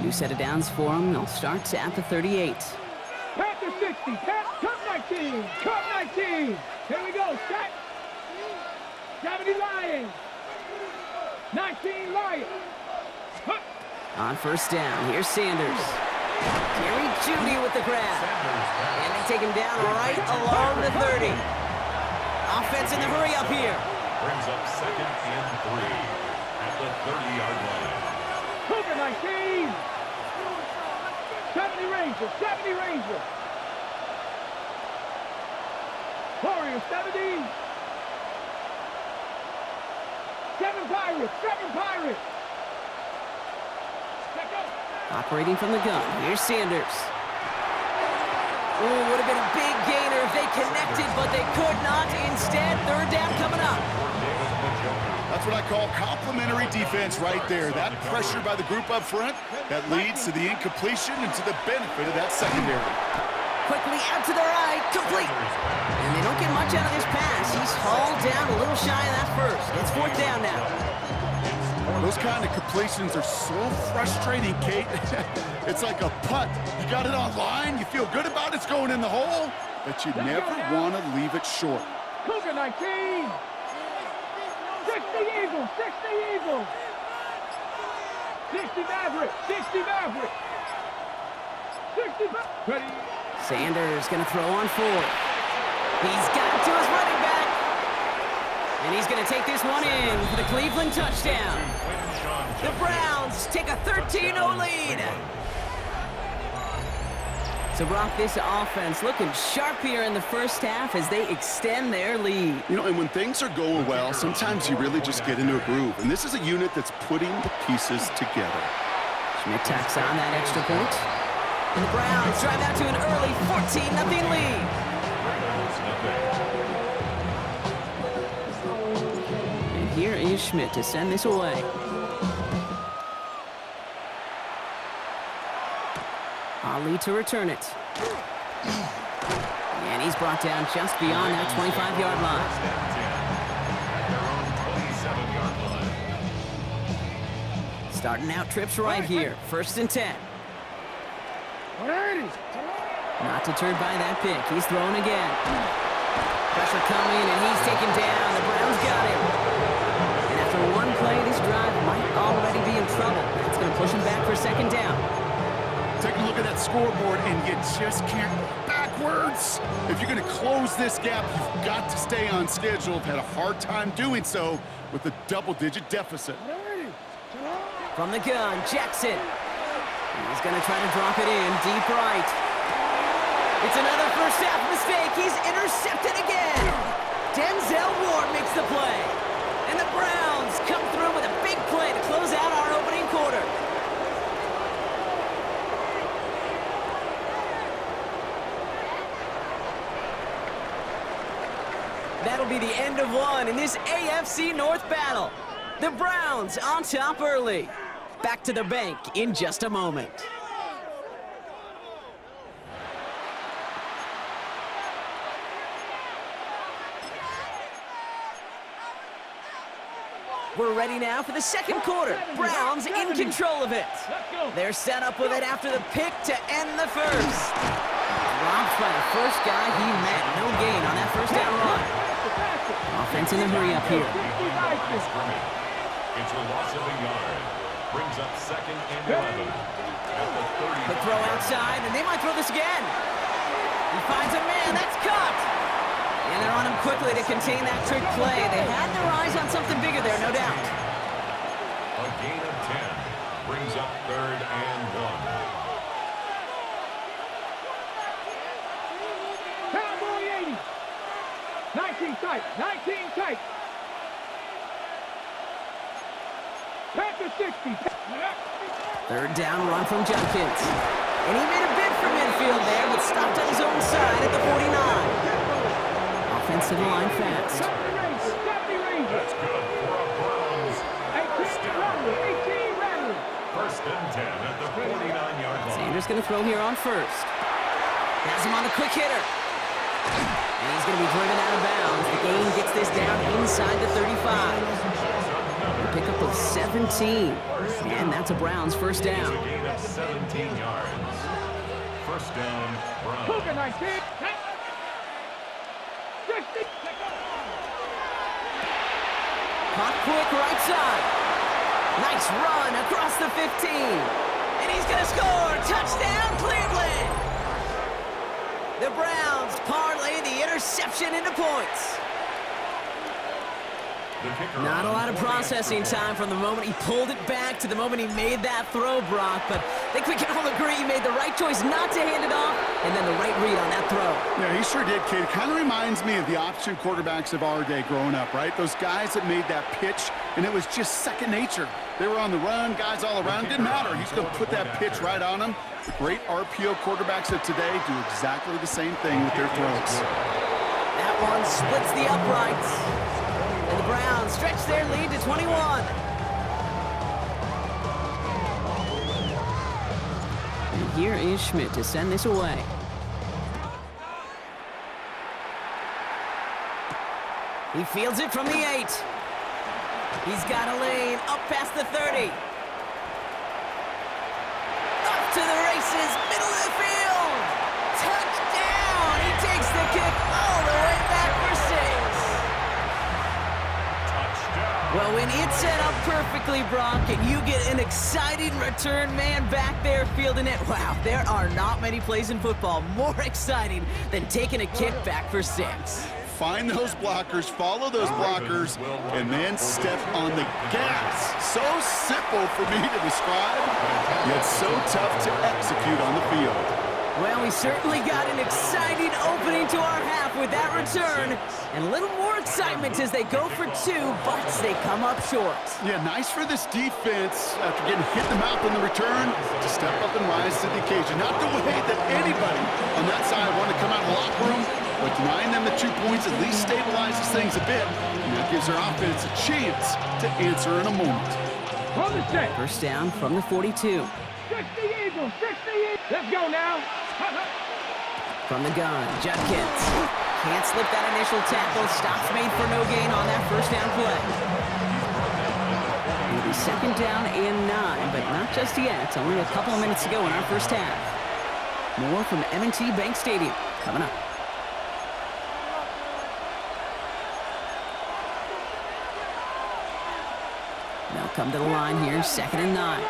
New set of downs for them. They'll start at the 38. Panther 60, Cup 19, Cup 19. Here we go, set. 70 Lions. 19 Lions. Huh. On first down, here's Sanders. Gary Judy with the grab. And they take him down right along the 30. Offense in the hurry up here. Brings up 2nd and 3 at the 30-yard line. Cougar 19. 70 Rangers, 70 Rangers. Warriors 70. 7 Pirates, 7 Pirates. Operating from the gun, here's Sanders. Ooh, would have been a big gainer if they connected, but they could not. Instead, third down coming up. That's what I call complimentary defense right there. That pressure by the group up front, that leads to the incompletion and to the benefit of that secondary. Quickly out to the right, complete. And they don't get much out of this pass. He's hauled down a little shy of that first. It's fourth down now. Those kind of completions are so frustrating, Kate. It's like a putt. You got it on line, you feel good about it's going in the hole, but you never want to leave it short. Cougar 19. 60 Eagles, 60 Eagles. 60 Maverick, 60 Maverick. 60 Maverick. Ready. Sanders going to throw on fourth. He's got to his running back. And he's going to take this one in for the Cleveland touchdown. The Browns take a 13-0 lead. So, Brock, this offense looking sharp here in the first half as they extend their lead. You know, and when things are going well, sometimes you really just get into a groove. And this is a unit that's putting the pieces together. Schmidt tacks on that extra point. And the Browns drive out to an early 14-0 lead. And here is Schmidt to send this away. Ali to return it. And he's brought down just beyond that 25-yard line. Starting out trips right here. 1st and 10. Not deterred by that pick. He's thrown again. Pressure coming, and he's taken down. The Browns got him. And after one play, this drive might already be in trouble. That's going to push him back for 2nd down. Take a look at that scoreboard, and you just can't go backwards. If you're going to close this gap, you've got to stay on schedule. Had a hard time doing so with a double-digit deficit. From the gun, Jackson. He's going to try to drop it in deep right. It's another first half mistake. He's intercepted again. Denzel Ward makes the play. And the Browns come through with a big play to close out our opening quarter. That'll be the end of one in this AFC North battle. The Browns on top early. Back to the bank in just a moment. We're ready now for the second quarter. Browns in control of it. They're set up with it after the pick to end the first. Dropped by the first guy he met. No gain on that first down run. Offense in the hurry up here. It's a loss of a yard. Brings up 2nd and 11. At the 30. The throw outside, and they might throw this again. He finds a man. That's caught. And they're on him quickly to contain that trick play. They had their eyes on something bigger there, no doubt. A gain of 10. Brings up 3rd and 1. Cowboy 80. 19 tight, 19 tight. Panther 60. 3rd down run from Junkins. And he made a bid for midfield there, but stopped on his own side at the 49. Offensive line fast. 70 Rangers. That's good for a Browns. 18 Rattler. 1st and 10 at the 49-yard line. Sanders going to throw here on first. Has him on the quick hitter. And he's going to be driven out of bounds. The gain gets this down inside the 35. pickup of 17. And that's a Browns first down. A gain of 17 yards. First down, Browns. Cougar 19. 60. Caught quick right side. Nice run across the 15. And he's going to score. Touchdown, Cleveland. The Browns parlay the interception into points. Not a lot of processing time from the moment he pulled it back to the moment he made that throw, Brock. But I think we can all agree he made the right choice not to hand it off, and then the right read on that throw. Yeah, he sure did, kid. It kind of reminds me of the option quarterbacks of our day growing up, right? Those guys that made that pitch, and it was just second nature. They were on the run, guys all around. Didn't matter. He's going to put that pitch right on them. The great RPO quarterbacks of today do exactly the same thing with their throws. That one splits the uprights. And the Browns stretch their lead to 21. And here is Schmidt to send this away. He fields it from the 8. He's got a lane up past the 30. Up to the races, middle of the field. Touchdown! He takes the kick all the way back for 6. Well, when it's set up perfectly, Brock, and you get an exciting return man back there fielding it, wow, there are not many plays in football more exciting than taking a kick back for 6. Find those blockers, follow those blockers, and then step on the gas. So simple for me to describe, yet so tough to execute on the field. Well, we certainly got an exciting opening to our half with that return. And a little more excitement as they go for 2, but they come up short. Yeah, nice for this defense, after getting hit in the mouth on the return, to step up and rise to the occasion. Not the way that anybody on that side wanted to come out of the locker room, but denying them the 2 points at least stabilizes things a bit. And that gives their offense a chance to answer in a moment. First down from the 42. 60 Eagles, 60 Eagles. Let's go now. From the gun, Judkins. Can't slip that initial tackle. Stops made for no gain on that first down play. It'll be second down and 9, but not just yet. Only a couple of minutes to go in our first half. More from M&T Bank Stadium coming up. Now come to the line here, second and 9.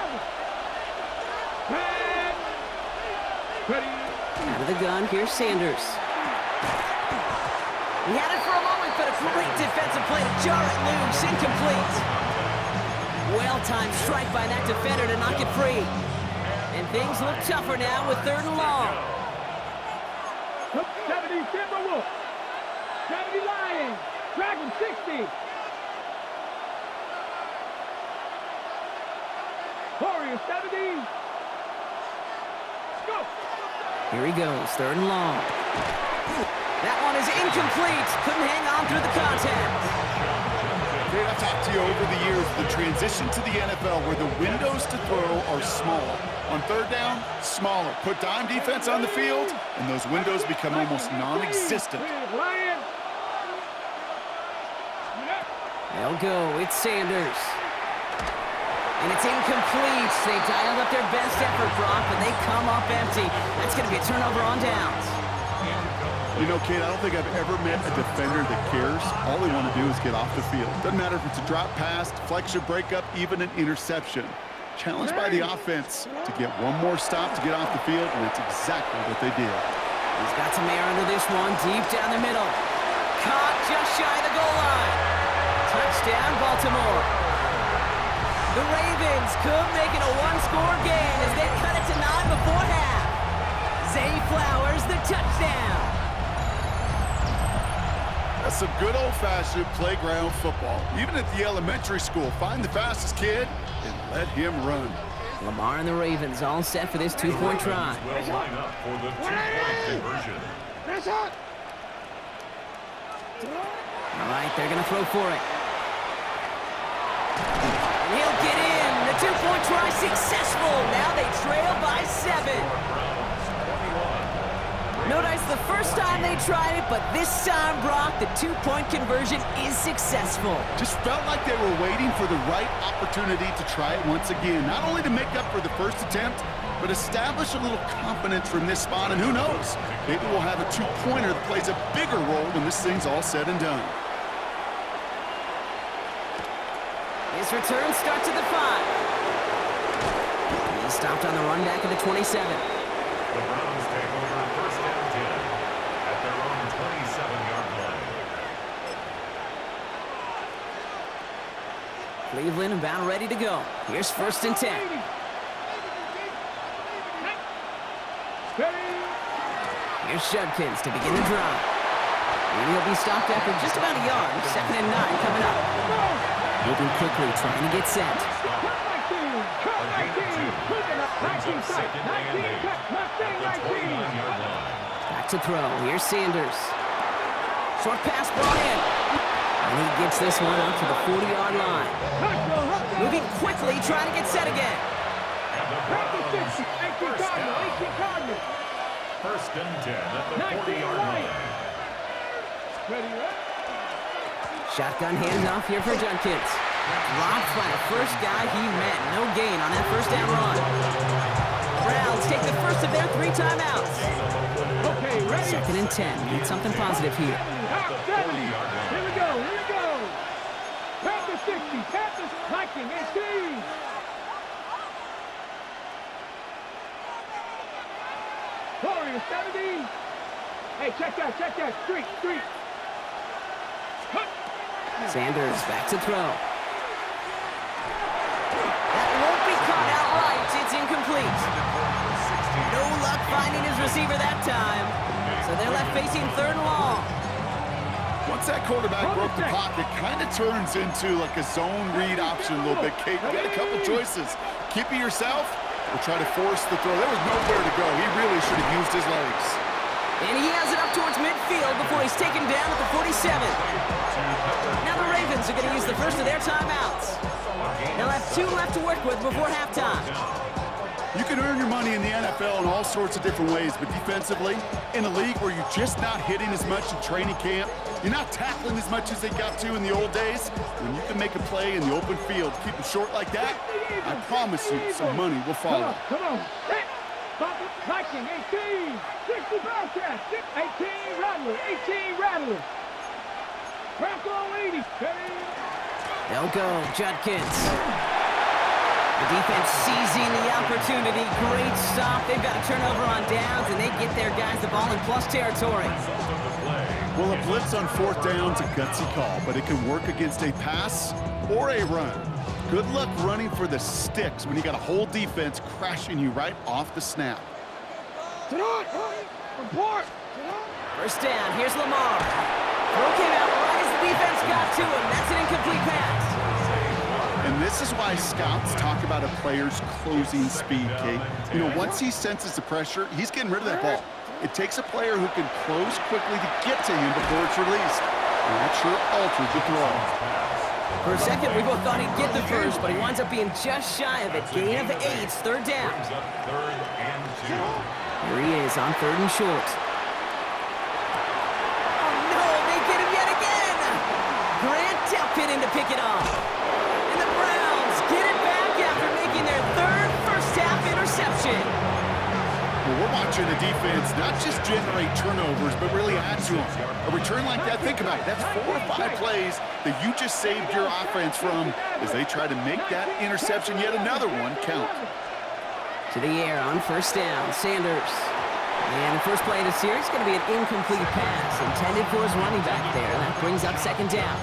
Out of the gun, here's Sanders. He had it for a moment, but a great defensive play to jar it loose, incomplete. Well-timed strike by that defender to knock it free. And things look tougher now with 3rd and long. 70 Timberwolves. 70 Lions. Dragon 60. Warriors 70. Go. Here he goes, 3rd and long. That one is incomplete. Couldn't hang on through the contact. Dave, I've talked to you over the years, the transition to the NFL where the windows to throw are smaller. On 3rd down, smaller. Put dime defense on the field, and those windows become almost non-existent. They'll go. It's Sanders. And it's incomplete. They dialed up their best effort, Brock, but they come up empty. That's going to be a turnover on downs. You know, kid, I don't think I've ever met a defender that cares. All they want to do is get off the field. Doesn't matter if it's a drop pass, deflection, breakup, even an interception. Challenged by the offense to get one more stop to get off the field, and that's exactly what they did. He's got some air under this one, deep down the middle. Caught just shy of the goal line. Touchdown, Baltimore. The Ravens could make it a one-score game as they cut it to 9 before half. Zay Flowers, the touchdown. That's some good old-fashioned playground football. Even at the elementary school, find the fastest kid and let him run. Lamar and the Ravens all set for this 2-point try. Will line up for the 2-point conversion. That's hot. All right, they're going to throw for it. And he'll get in. The 2-point try successful. Now they trail by 7. No dice the first time they tried it, but this time, Brock, the two-point conversion is successful. Just felt like they were waiting for the right opportunity to try it once again. Not only to make up for the first attempt, but establish a little confidence from this spot. And who knows, maybe we'll have a two-pointer that plays a bigger role when this thing's all said and done. His return starts at the 5. He stopped on the run back at the 27. The Browns take over first and 10 at their own 27-yard line. Cleveland about ready to go. Here's first and 10. Here's Judkins to begin the drive. And he'll be stopped after just about a yard. 2nd and 9 coming up. Moving quickly, trying to get set. Back to throw. Here's Sanders. Short pass brought in. And he gets this one up to the 40-yard line. Moving quickly, trying to get set again. First and 10 at the 40-yard line. Shotgun handoff here for Judkins. Dropped by the first guy he met. No gain on that first down run. Browns take the first of their 3 timeouts. Okay, ready? 2nd and 10. Need something positive here. Top 70. Here we go. Panthers 60. Panthers Viking 18. Warriors 70. Hey, check that. Street. Sanders back to throw. That won't be caught outright. It's incomplete. No luck finding his receiver that time. So they're left facing 3rd and long. Once that quarterback broke the pocket, kind of turns into like a zone read option a little bit, Kate. You got a couple choices. Keep it yourself or try to force the throw. There was nowhere to go. He really should have used his legs. And he has it up towards midfield before he's taken down at the 47. Now the Ravens are going to use the first of their timeouts. They'll have 2 left to work with before halftime. You can earn your money in the NFL in all sorts of different ways, but defensively, in a league where you're just not hitting as much in training camp, you're not tackling as much as they got to in the old days, when you can make a play in the open field, keep it short like that, I promise you some money will follow. Come on. Viking 18. 60 Bearcats. 18 Rattler. 18 Rattler. Bronco 80. They'll go, Judkins. The defense seizing the opportunity. Great stop. They've got a turnover on downs, and they get their guys the ball in plus territory. Well, a blitz on 4th down's a gutsy call, but it can work against a pass or a run. Good luck running for the sticks when you got a whole defense crashing you right off the snap. Report. First down. Here's Lamar. Throw came out right as the defense got to him. That's an incomplete pass. And this is why scouts talk about a player's closing speed, Kate. You know, once he senses the pressure, he's getting rid of that ball. It takes a player who can close quickly to get to him before it's released. And that sure alters the throw. For a second, we both thought he'd get the first, but he winds up being just shy of it. Gain of 8, 3rd down. Here he is on 3rd and short. Oh no, they get him yet again! Grant Delpit in to pick it off. And the Browns get it back after making their 3rd first-half interception. Well, we're watching a defense not just generate turnovers, but really add to them. A return like that, think about it, that's 4 or 5 plays that you just saved your offense from as they try to make that interception, yet another one, count. To the air on first down, Sanders. And the first play of the series is going to be an incomplete pass intended for his running back there. That brings up 2nd down.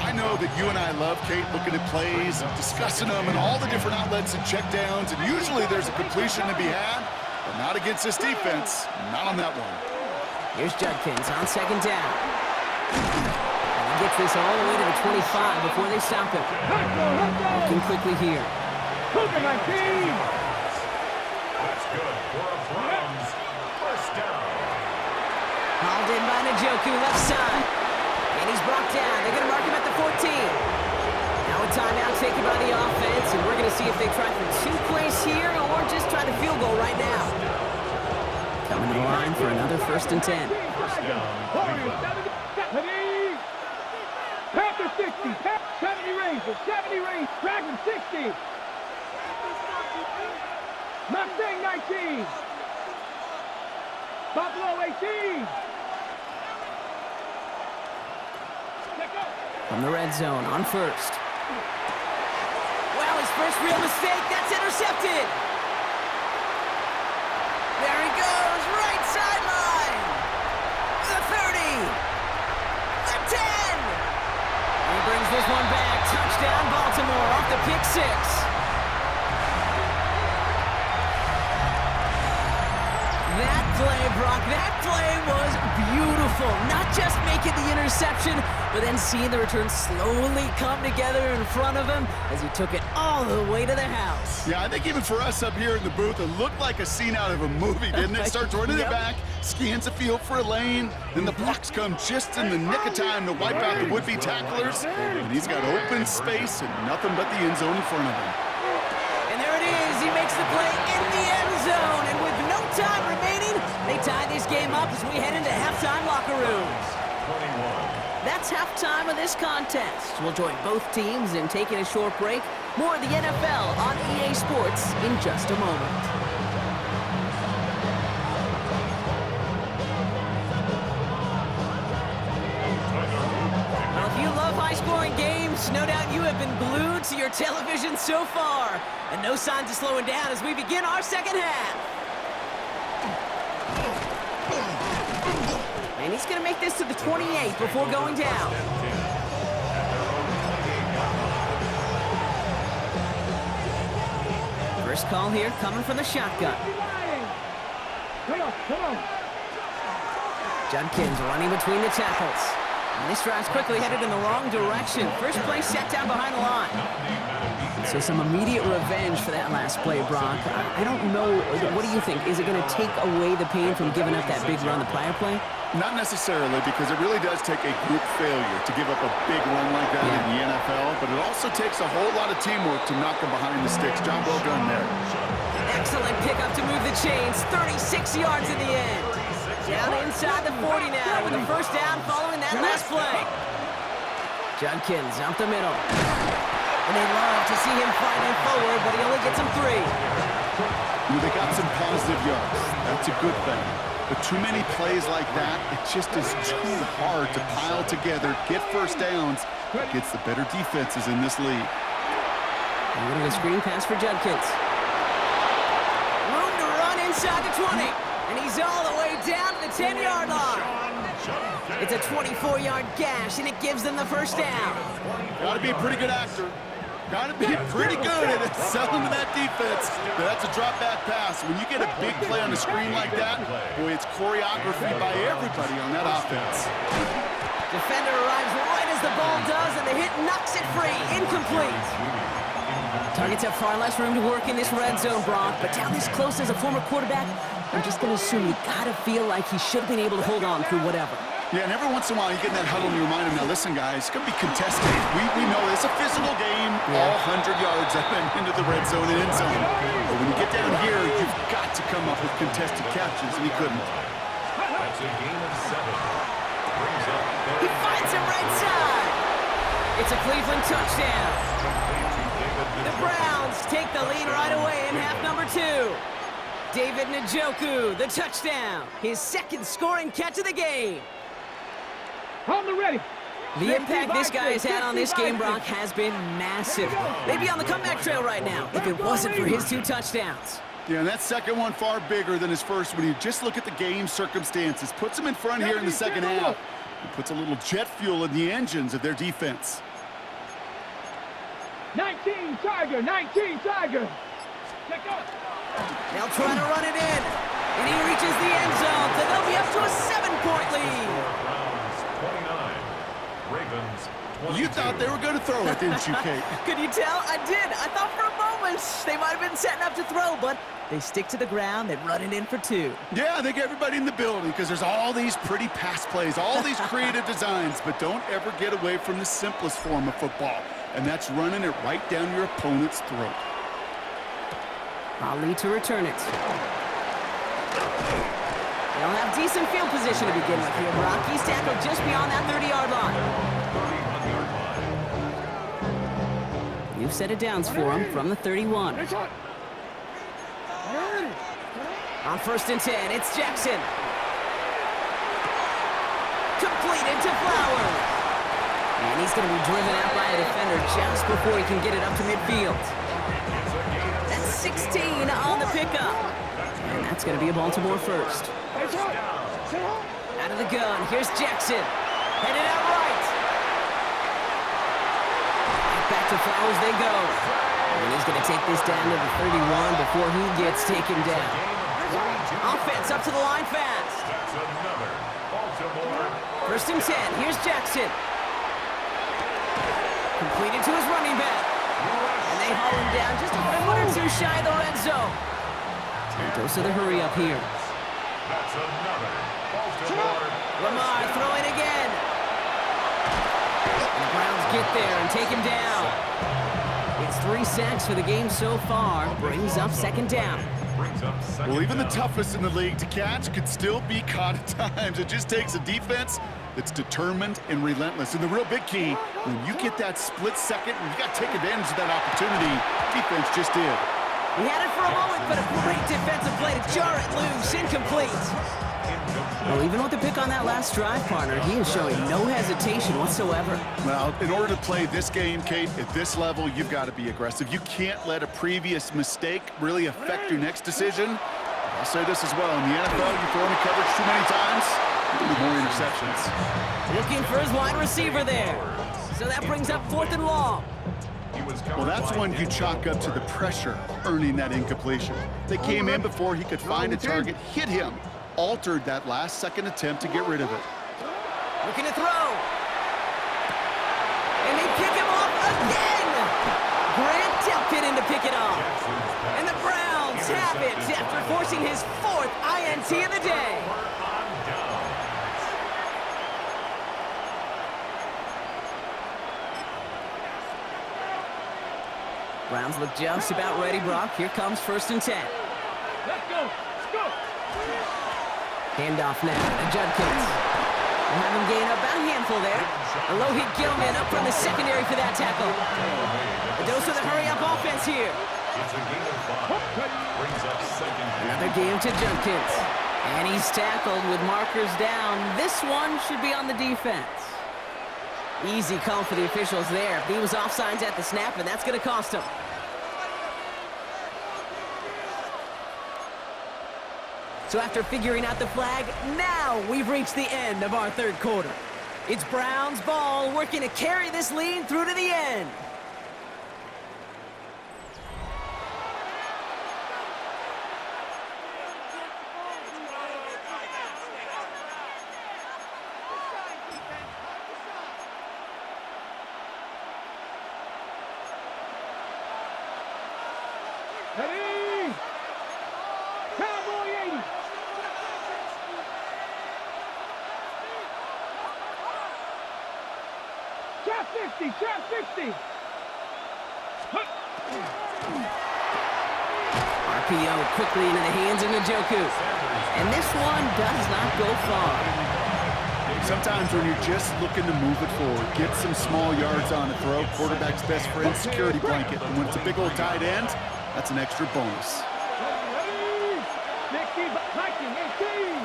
I know that you and I love, Kate, looking at plays and discussing them and all the different outlets and checkdowns, and usually there's a completion to be had, but not against this defense, not on that one. Here's Judkins on 2nd down. And he gets this all the way to the 25 before they stop him. Looking quickly here. That's good for a Browns first down. Hauled in by Njoku, left side. And he's brought down. They're going to mark him at the 14. Now a timeout taken by the offense, and we're going to see if they try for 2 plays here or just try the field goal right now. Coming to the line for another 1st and 10. First down, Cleveland. 60, 70 Rangers, 70 Rangers, Dragon 60. Mustang 19. Buffalo 18. From the red zone on 1st. Wow, his first real mistake. That's intercepted. There he goes, right sideline. The 30. The 10. He brings this one back. Touchdown, Baltimore, off the pick 6. That play, Brock, that play was beautiful. Not just making the interception, but then seeing the return slowly come together in front of him as he took it all the way to the house. Yeah, I think even for us up here in the booth, it looked like a scene out of a movie, didn't it? Starts running it back, scans the field for a lane, then the blocks come just in the nick of time to wipe out the would-be tacklers, and he's got open space and nothing but the end zone in front of him. And there it is. He makes the play in the end zone, and with no time remaining, they tie this game up as we head into halftime locker rooms. 21. That's halftime of this contest. We'll join both teams in taking a short break. More of the NFL on EA Sports in just a moment. Well, if you love high-scoring games, no doubt you have been glued to your television so far. And no signs of slowing down as we begin our second half. And he's going to make this to the 28 before going down. First call here coming from the shotgun. Come on. Judkins running between the tackles. And this drive's quickly headed in the wrong direction. First play set down behind the line. So some immediate revenge for that last play, Brock. I don't know. What do you think? Is it going to take away the pain from giving up that big run the prior play? Not necessarily, because it really does take a group failure to give up a big run like that in the NFL, but it also takes a whole lot of teamwork to knock them behind the sticks. Job well done there. Excellent pickup to move the chains. 36 yards in the end. Down inside the 40 now with a first down following that last play. Judkins up the middle. And they love to see him fighting forward, but he only gets him 3. They got some positive yards. That's a good thing. But too many plays like that, it just is too hard to pile together, get first downs, against the better defenses in this league. A little bit of screen pass for Judkins. Room to run inside the 20. And he's all the way down to the 10-yard line. It's a 24-yard gash, and it gives them the first down. Got to be a pretty good actor. Got to be pretty good at selling to that defense. But that's a drop-back pass. When you get a big play on the screen like that, boy, it's choreography by everybody on that offense. Defender arrives right as the ball does, and the hit knocks it free. Incomplete. Targets have far less room to work in this red zone, Brock. But down this close as a former quarterback, I'm just going to assume you got to feel like he should have been able to hold on through whatever. Yeah, and every once in a while you get in that huddle and you remind him, now listen, guys, it's going to be contested. We know it's a physical game, all 100 yards up and into the red zone and end zone. But when you get down here, you've got to come up with contested catches, and he couldn't. That's a gain of 7. Brings up He finds him right side. It's a Cleveland touchdown. The Browns take the lead right away in half number 2. David Njoku, the touchdown. His second scoring catch of the game. On the ready. The impact this guy has had on this game, Brock, has been massive. They'd be on the comeback trail right now if it wasn't for his 2 touchdowns. Yeah, and that second one far bigger than his first when you just look at the game circumstances. Puts him in front here in the second half. It puts a little jet fuel in the engines of their defense. 19 Tiger, 19 Tiger. Check out. They'll try to run it in. And he reaches the end zone, so they'll be up to a 7-point lead. Browns 29. Ravens 22. You thought they were going to throw it, didn't you, Kate? Could you tell? I did. I thought for a moment they might have been setting up to throw, but they stick to the ground. They run it in for 2. Yeah, I think everybody in the building, because there's all these pretty pass plays, all these creative designs, but don't ever get away from the simplest form of football, and that's running it right down your opponent's throat. Ali to return it. They'll have decent field position to begin with here, Brock. He's tackled just beyond that 30-yard line. 31-yard line. New set of downs for him from the 31. On 1st and 10, it's Jackson. Completed to Flowers. And he's going to be driven out by a defender just before he can get it up to midfield. That's 16 on the pickup. And that's going to be a Baltimore first. Out of the gun, here's Jackson. Headed out right. Back to Flowers they go. And he's going to take this down to the 31 before he gets taken down. Offense up to the line fast. That's another Baltimore. 1st and 10, here's Jackson. Completed to his running back. And they haul him down just a foot or two shy of the red zone. And goes to the hurry up here. That's another Baltimore. Lamar throwing again. And the Browns get there and take him down. It's 3 sacks for the game so far. Brings up 2nd down. Well, even the toughest in the league to catch could still be caught at times. It just takes a defense that's determined and relentless. And the real big key, when you get that split second, you got to take advantage of that opportunity. Defense just did. He had it for a moment, but a great defensive play to jar it loose. Incomplete. Well, even with the pick on that last drive, partner, he is showing no hesitation whatsoever. Well, in order to play this game, Kate, at this level, you've got to be aggressive. You can't let a previous mistake really affect your next decision. I'll say this as well. In the NFL, you throw into coverage too many times, you'll do more interceptions. Looking for his wide receiver there. So that brings up 4th and long. Well, that's when you chalk up to the pressure earning that incompletion. They came in before he could find a target, hit him, altered that last-second attempt to get rid of it. Looking to throw. And they pick him off again. Grant Delpit in to pick it off. And the Browns have it after forcing his 4th INT of the day. Browns look just about ready, Brock. Here comes 1st and 10. Let's go. Let's go. Handoff now to Judkins. We'll have him gain about a handful there. A low-hit Gilman up from the secondary for that tackle. A dose of the hurry-up offense here. It's a game of 5. Brings up 2nd. Another game to Judkins. And he's tackled with markers down. This one should be on the defense. Easy call for the officials there. He was offsides at the snap, and that's going to cost him. So after figuring out the flag, now we've reached the end of our 3rd quarter. It's Browns ball working to carry this lead through to the end. Ready? Cowboy 80. Trap 50, trap 50. RPO quickly into the hands of Njoku. And this one does not go far. Sometimes when you're just looking to move it forward, get some small yards on a throw, quarterback's best friend, security blanket. And when it's a big old tight end, that's an extra bonus. Ready? 60, Viking 18.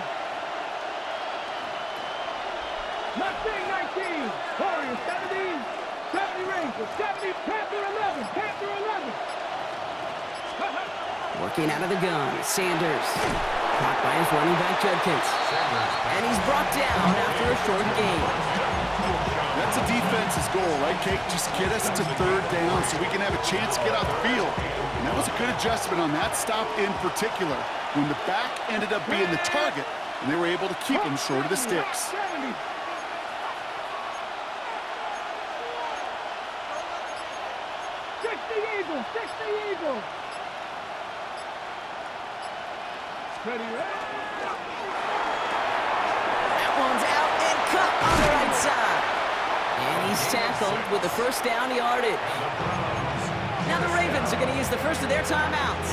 Mustang 19. Warriors 70. 70 Rangers 70. Panther 11. Panther 11. Working out of the gun, Sanders. Caught by his running back, Judkins. And he's brought down after a short gain. That's a defense's goal, right, Kate? Just get us to 3rd down so we can have a chance to get out the field. And that was a good adjustment on that stop in particular, when the back ended up being the target, and they were able to keep him short of the sticks. 70. Eagles, 60 Eagles. Ready, That one's out and cut on the right side. And he's tackled with the 1st down yardage. Now the Ravens are going to use the first of their timeouts.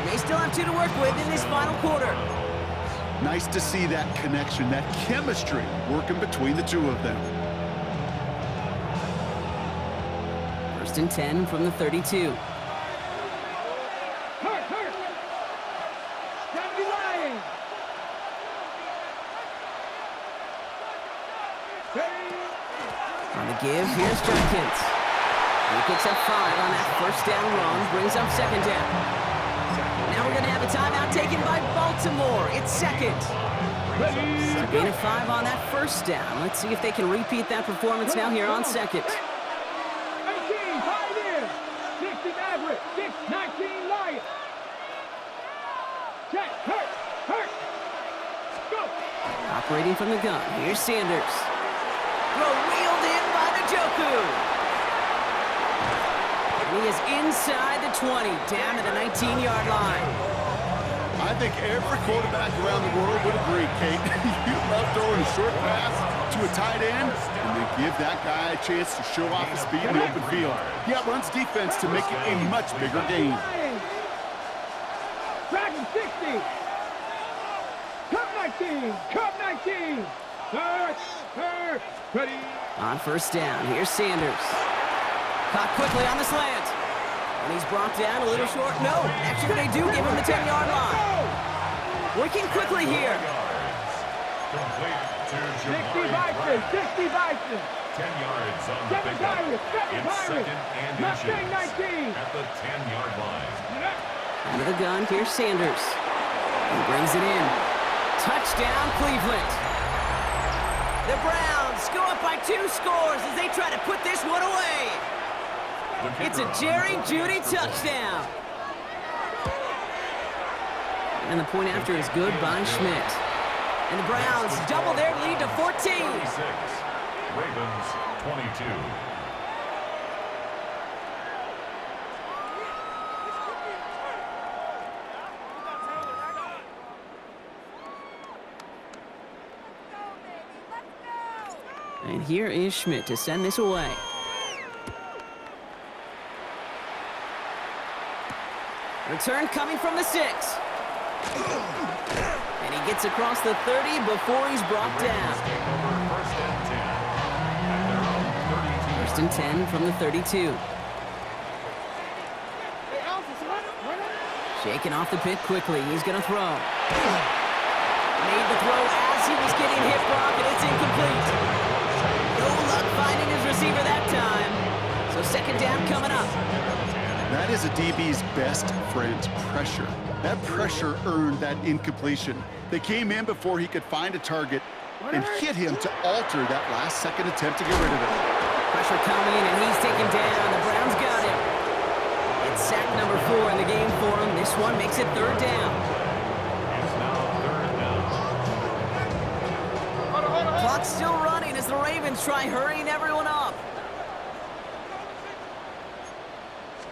They still have 2 to work with in this final quarter. Nice to see that connection, that chemistry working between the two of them. 1st and 10 from the 32. Hurt. Gotta be lying. On the give, here's Jenkins. He picks up 5 on that 1st down run, brings up 2nd down. Now we're going to have a timeout taken by Baltimore. It's 2nd. So gain of 5 on that 1st down. Let's see if they can repeat that performance now here on 2nd. 18, 5 in. 60 Maverick, 6-19 Lions. Check, hurt. Go. Operating from the gun, here's Sanders. Throw wheeled in by Njoku. He is inside the 20, down to the 19-yard line. I think every quarterback around the world would agree, Kate. You love throwing a short pass to a tight end, and then give that guy a chance to show off his speed in the open field. He outruns defense to make it a much bigger game. Dragon 60. Cup 19. Hurt. Ready. On 1st down, here's Sanders. Caught quickly on the slant. And he's brought down a little short. No, actually they do give him the 10-yard line. Working quickly here. Complete to 60 Jamari Bison. 60 Bison. 10 yards on the 7 pickup. Pirates. 7 It's Pirates. 2nd and Mustang inches 19. at the 10-yard line. Under the gun, here's Sanders. He brings it in. Touchdown, Cleveland. The Browns go up by 2 scores as they try to put this one away. It's a Jerry Jeudy touchdown. And the point after is good by Schmidt. And the Browns double their lead to 14. 36. Ravens 22. And here is Schmidt to send this away. Return coming from the 6. And he gets across the 30 before he's brought down. 1st and 10 from the 32. Shaking off the pit quickly. He's going to throw. Made the throw as he was getting hit, Brock, and it's incomplete. No luck finding his receiver that time. So 2nd down coming up. That is a DB's best friend, pressure. That pressure earned that incompletion. They came in before he could find a target and hit him to alter that last-second attempt to get rid of it. Pressure coming, and he's taken down. The Browns got him. It's sack number 4 in the game for him. This one makes it 3rd down. It's now 3rd down. Clock's still running as the Ravens try hurrying everyone up.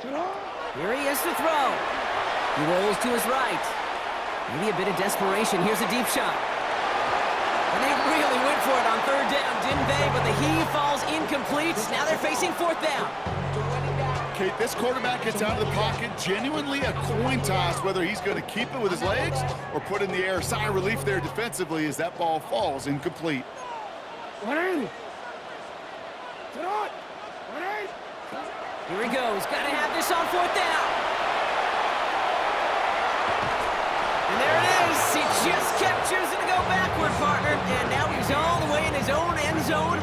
Here he is to throw. He rolls to his right. Maybe a bit of desperation. Here's a deep shot. And they really went for it on 3rd down, didn't they? But the heave falls incomplete. Now they're facing 4th down. Kate, this quarterback gets out of the pocket, genuinely a coin toss whether he's going to keep it with his legs or put in the air. Sigh of relief there defensively as that ball falls incomplete. Here he goes. Got to have this on 4th down. And there it is. He just kept choosing to go backward, partner. And now he's all the way in his own end zone